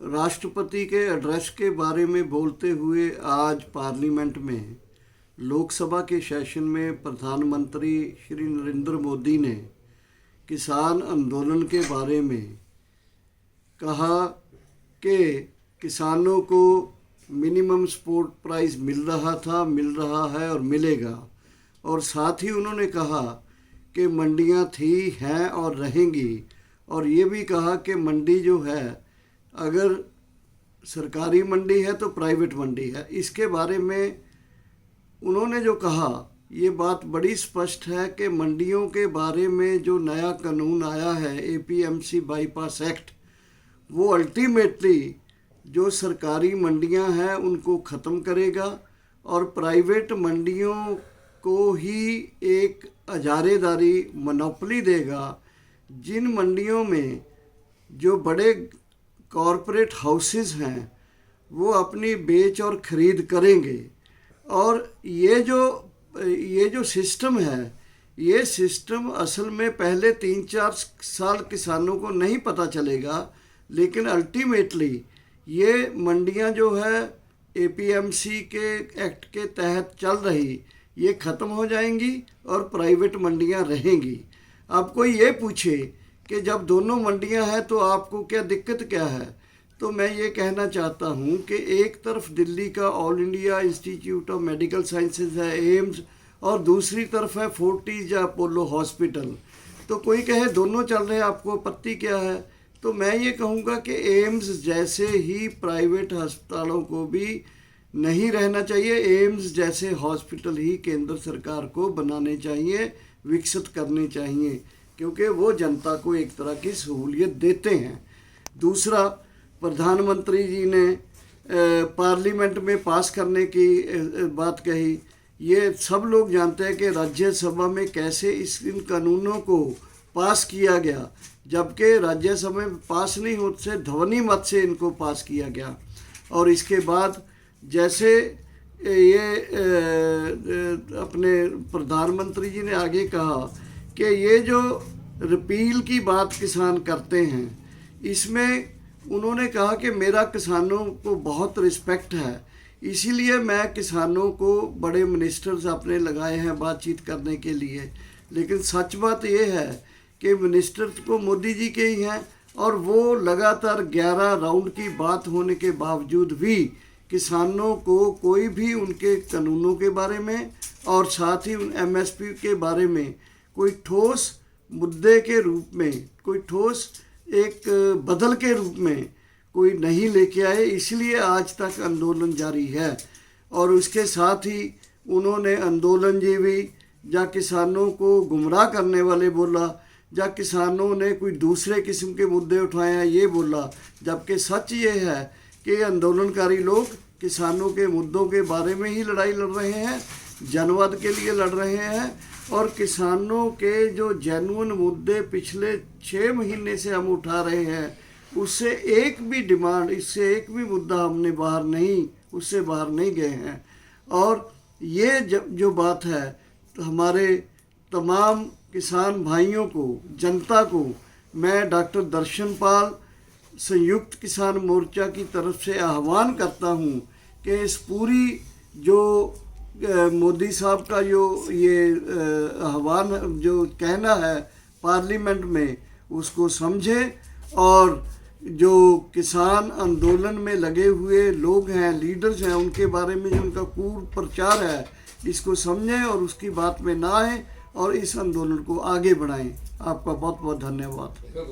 राष्ट्रपति के एड्रेस के बारे में बोलते हुए आज पार्लियामेंट में लोकसभा के सेशन में प्रधानमंत्री श्री नरेंद्र मोदी ने किसान आंदोलन के बारे में कहा कि किसानों को मिनिमम सपोर्ट प्राइस मिल रहा था, मिल रहा है और मिलेगा। और साथ ही उन्होंने कहा कि मंडियां थी, हैं और रहेंगी। और ये भी कहा कि मंडी जो है, अगर सरकारी मंडी है तो प्राइवेट मंडी है। इसके बारे में उन्होंने जो कहा, ये बात बड़ी स्पष्ट है कि मंडियों के बारे में जो नया कानून आया है एपीएमसी बाईपास एक्ट, वो अल्टीमेटली जो सरकारी मंडियां हैं उनको ख़त्म करेगा और प्राइवेट मंडियों को ही एक इजारेदारी मोनोपोली देगा। जिन मंडियों में जो बड़े कॉरपोरेट हाउसेस हैं वो अपनी बेच और ख़रीद करेंगे। और ये जो सिस्टम है, ये सिस्टम असल में पहले 3-4 साल किसानों को नहीं पता चलेगा, लेकिन अल्टीमेटली ये मंडियां जो है एपीएमसी के एक्ट के तहत चल रही, ये ख़त्म हो जाएंगी और प्राइवेट मंडियां रहेंगी। अब कोई ये पूछे कि जब दोनों मंडियां हैं तो आपको क्या दिक्कत क्या है, तो मैं ये कहना चाहता हूँ कि एक तरफ दिल्ली का all India institute of medical sciences है, एम्स, और दूसरी तरफ है फोर्टिज या अपोलो हॉस्पिटल। तो कोई कहे दोनों चल रहे हैं, आपको आपत्ति क्या है? तो मैं ये कहूँगा कि एम्स जैसे ही प्राइवेट अस्पतालों को भी नहीं रहना चाहिए, एम्स जैसे हॉस्पिटल ही केंद्र सरकार को बनाने चाहिए, विकसित करने चाहिए, क्योंकि वो जनता को एक तरह की सहूलियत देते हैं। दूसरा, प्रधानमंत्री जी ने पार्लियामेंट में पास करने की बात कही। ये सब लोग जानते हैं कि राज्यसभा में कैसे इन कानूनों को पास किया गया, जबकि राज्यसभा में पास नहीं होते, ध्वनि मत से इनको पास किया गया। और इसके बाद जैसे ये अपने प्रधानमंत्री जी ने आगे कहा कि ये जो रिपील की बात किसान करते हैं, इसमें उन्होंने कहा कि मेरा किसानों को बहुत रिस्पेक्ट है, इसीलिए मैं किसानों को बड़े मिनिस्टर्स अपने लगाए हैं बातचीत करने के लिए। लेकिन सच बात ये है कि मिनिस्टर को मोदी जी के ही हैं, और वो लगातार 11 राउंड की बात होने के बावजूद भी किसानों को कोई भी उनके कानूनों के बारे में और साथ ही उन एमएसपी के बारे में कोई ठोस मुद्दे के रूप में, कोई ठोस एक बदल के रूप में कोई नहीं लेके आए। इसलिए आज तक आंदोलन जारी है। और उसके साथ ही उन्होंने आंदोलनजीवी या किसानों को गुमराह करने वाले बोला, या किसानों ने कोई दूसरे किस्म के मुद्दे उठाए हैं ये बोला, जबकि सच ये है कि आंदोलनकारी लोग किसानों के मुद्दों के बारे में ही लड़ाई लड़ रहे हैं, जनवाद के लिए लड़ रहे हैं। और किसानों के जो जेन्युइन मुद्दे पिछले 6 महीने से हम उठा रहे हैं, उससे एक भी डिमांड, इससे एक भी मुद्दा हमने उससे बाहर नहीं गए हैं। और ये जो बात है, तो हमारे तमाम किसान भाइयों को, जनता को मैं डॉक्टर दर्शन पाल संयुक्त किसान मोर्चा की तरफ से आह्वान करता हूँ कि इस पूरी जो मोदी साहब का जो ये आह्वान, जो कहना है पार्लियामेंट में, उसको समझे। और जो किसान आंदोलन में लगे हुए लोग हैं, लीडर्स हैं, उनके बारे में जो उनका कूड़ प्रचार है, इसको समझें और उसकी बात में ना आए और इस आंदोलन को आगे बढ़ाएं। आपका बहुत बहुत धन्यवाद।